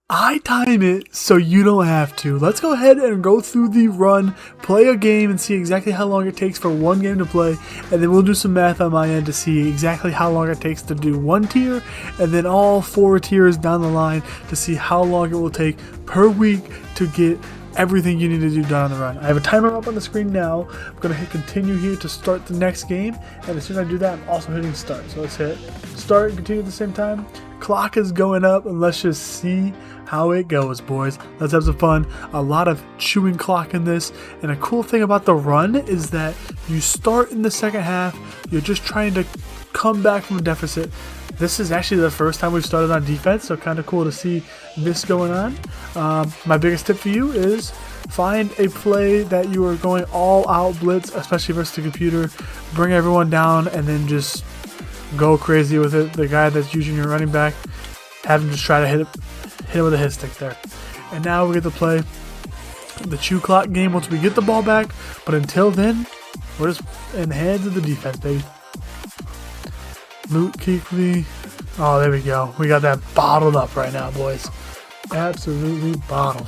I time it so you don't have to. Let's go ahead and go through the run, play a game, and see exactly how long it takes for one game to play, and then we'll do some math on my end to see exactly how long it takes to do one tier, and then all 4 tiers down the line to see how long it will take per week to get everything you need to do done on the run. I have a timer up on the screen now. I'm going to hit continue here to start the next game, and as soon as I do that, I'm also hitting start. So let's hit start and continue at the same time. Clock is going up, and let's just see how it goes, boys. Let's have some fun. A lot of chewing clock in this, and a cool thing about the run is that you start in the second half. You're just trying to come back from a deficit. This is actually the first time we've started on defense, so kind of cool to see this going on. My biggest tip for you is find a play that you are going all out blitz, especially versus the computer. Bring everyone down and then just go crazy with it. The guy that's using your running back, have him just try to hit it with a hit stick there. And now we get to play the chew clock game once we get the ball back. But until then, we're just in the hands of the defense, baby. Luke Kuechly. Oh, there we go. We got that bottled up right now, boys. Absolutely bottled.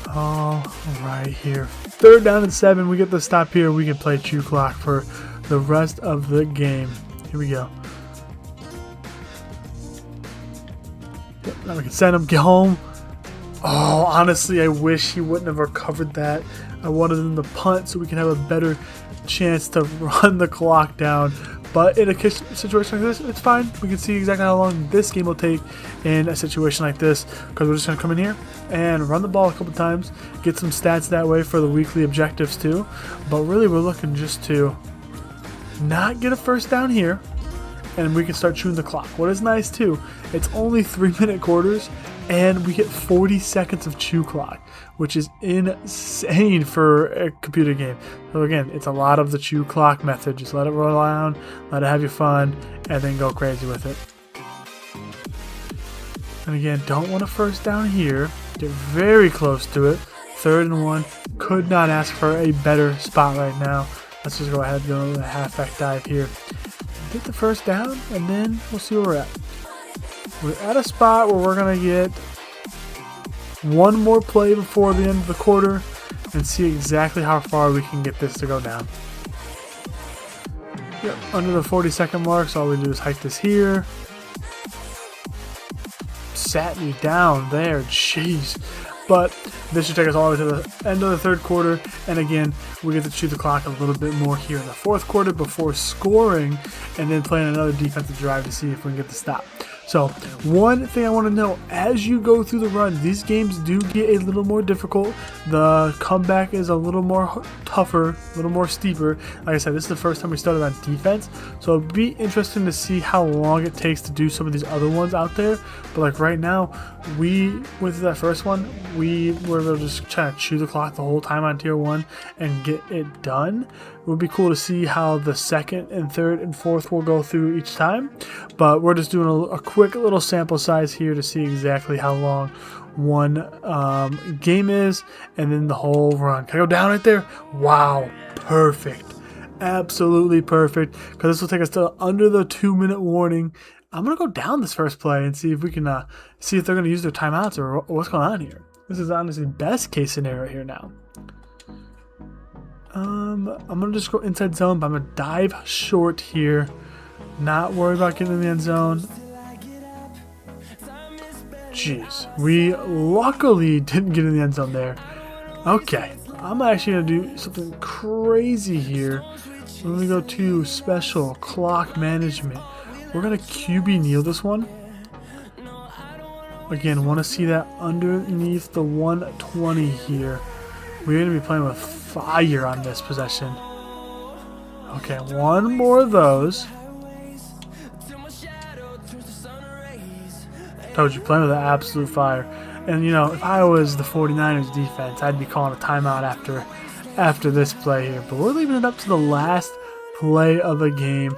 All right here. 3rd down and 7. We get the stop here. We can play chew clock for the rest of the game. Here we go. Yep, now we can send him, get home. Oh, honestly, I wish he wouldn't have recovered that. I wanted him to punt so we can have a better chance to run the clock down. But in a situation like this, it's fine. We can see exactly how long this game will take in a situation like this, because we're just going to come in here and run the ball a couple times, get some stats that way for the weekly objectives too. But really, we're looking just to not get a first down here, and we can start chewing the clock. What is nice too, it's only 3-minute quarters, and we get 40 seconds of chew clock, which is insane for a computer game. So again, it's a lot of the chew clock method. Just let it roll around, let it have your fun, and then go crazy with it. And again, don't want a first down here. Get very close to it. 3rd and 1. Could not ask for a better spot right now. Let's just go ahead and go to the halfback dive here. Get the first down, and then we'll see where we're at. We're at a spot where we're going to get one more play before the end of the quarter and see exactly how far we can get this to go down. Yep, under the 40-second mark, so all we do is hike this here. Sat me down there, jeez. But this should take us all the way to the end of the 3rd quarter, and again, we get to chew the clock a little bit more here in the 4th quarter before scoring, and then playing another defensive drive to see if we can get the stop. So, one thing I want to know, as you go through the run, these games do get a little more difficult. The comeback is a little more tougher, a little more steeper. Like I said, this is the first time we started on defense, so it'd be interesting to see how long it takes to do some of these other ones out there. But like right now, with that first one, we were just trying to chew the clock the whole time on tier 1 and get it done. It would be cool to see how the 2nd and 3rd and 4th will go through each time, but we're just doing a quick little sample size here to see exactly how long one game is, and then the whole run. Can I go down right there? Wow, perfect, absolutely perfect, because this will take us to under the 2-minute warning. I'm gonna go down this first play and see if we can see if they're gonna use their timeouts or what's going on here. This is honestly best case scenario here now. I'm gonna just go inside zone, but I'm gonna dive short here. Not worry about getting in the end zone. Jeez, we luckily didn't get in the end zone there. Okay, I'm actually gonna do something crazy here. We're gonna go to special clock management. We're gonna QB kneel this one. Again, want to see that underneath the 120 here. We're gonna be playing with fire on this possession. Okay, one more of those. Told you, playing with an absolute fire. And you know, if I was the 49ers defense, I'd be calling a timeout after this play here. But we're leaving it up to the last play of the game.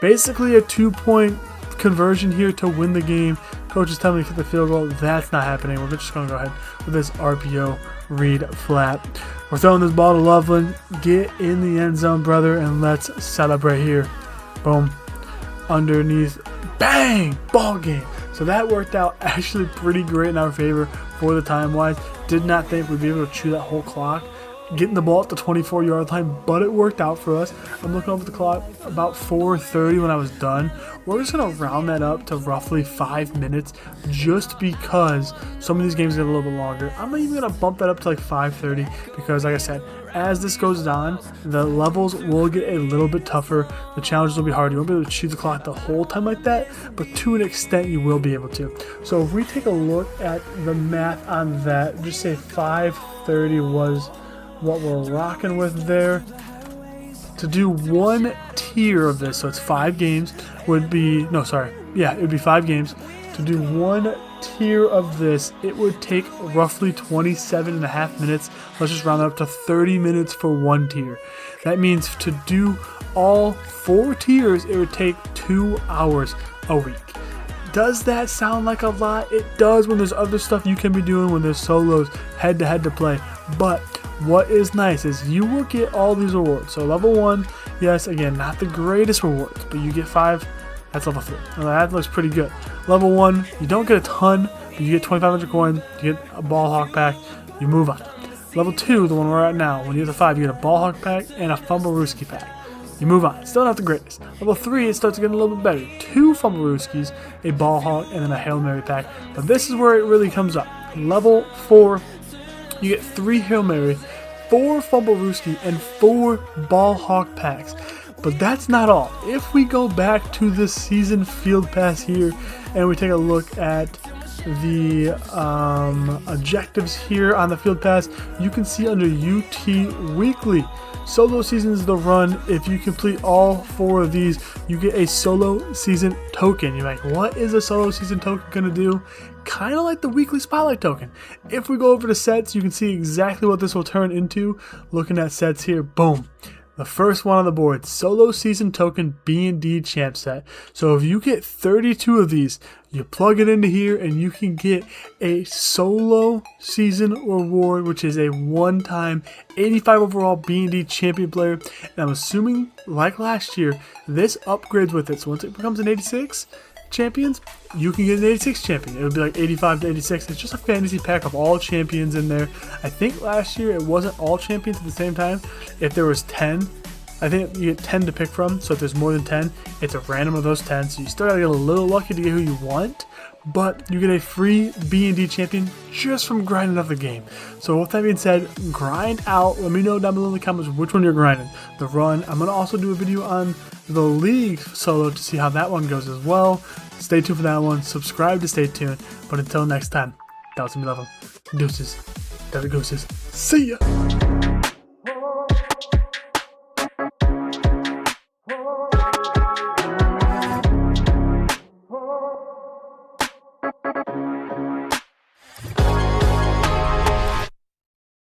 Basically a 2-point conversion here to win the game. Coach is telling me to kick the field goal. That's not happening. We're just going to go ahead with this RPO read flat. We're throwing this ball to Loveland. Get in the end zone, brother, and let's celebrate here. Boom. Underneath. Bang! Ball game. So So that worked out actually pretty great in our favor for the time-wise. Did not think we'd be able to chew that whole clock, getting the ball at the 24-yard line, but it worked out for us. I'm looking over the clock, about 4:30 when I was done. We're just going to round that up to roughly 5 minutes just because some of these games get a little bit longer. I'm even going to bump that up to like 5:30 because, like I said, as this goes on, the levels will get a little bit tougher. The challenges will be hard. You won't be able to chew the clock the whole time like that, but to an extent you will be able to. So if we take a look at the math on that, just say 5:30 was what we're rocking with there. To do one tier of this, so it's 5 games, would be, no, sorry, yeah, it would be 5 games. To do one tier of this, it would take roughly 27.5 minutes. Let's just round it up to 30 minutes for one tier. That means to do all 4 tiers, it would take 2 hours a week. Does that sound like a lot? It does when there's other stuff you can be doing, when there's solos head-to-head to play. But what is nice is you will get all these rewards. So level 1, yes, again, not the greatest rewards, but you get 5. That's level 3. Now that looks pretty good. Level 1, you don't get a ton, but you get 2,500 coins, you get a ball hawk pack, you move on. Level 2, the one we're at now, when you get the 5, you get a ball hawk pack and a Fumblerooski pack. You move on. Still not the greatest. Level 3, it starts getting a little bit better. 2 Fumblerooskis, a ball hawk, and then a Hail Mary pack. But this is where it really comes up. Level 4, you get 3 Hail Mary, 4 Fumblerooski, and 4 ball hawk packs. But that's not all. If we go back to the season field pass here and we take a look at the objectives here on the field pass, you can see under UT Weekly, solo seasons the run. If you complete all 4 of these, you get a solo season token. You're like, what is a solo season token gonna do? Kind of like the weekly spotlight token. If we go over to sets, you can see exactly what this will turn into. Looking at sets here, boom. The first one on the board, solo season token B&D champ set. So if you get 32 of these, you plug it into here and you can get a solo season reward, which is a one-time 85 overall B&D champion player. And I'm assuming, like last year, this upgrades with it. So once it becomes an 86 champions, you can get an 86 champion. It would be like 85 to 86. It's just a fantasy pack of all champions in there. I think last year it wasn't all champions at the same time. If there was 10, I think you get 10 to pick from. So if there's more than 10, it's a random of those 10. So you still gotta get a little lucky to get who you want, but you get a free B&D champion just from grinding up the game. So with that being said, grind out. Let me know down below in the comments which one you're grinding. The run. I'm gonna also do a video on the league solo to see how that one goes as well. Stay tuned for that one. Subscribe to stay tuned. But until next time, that was me, love 'em. Deuces. There it goes. See ya.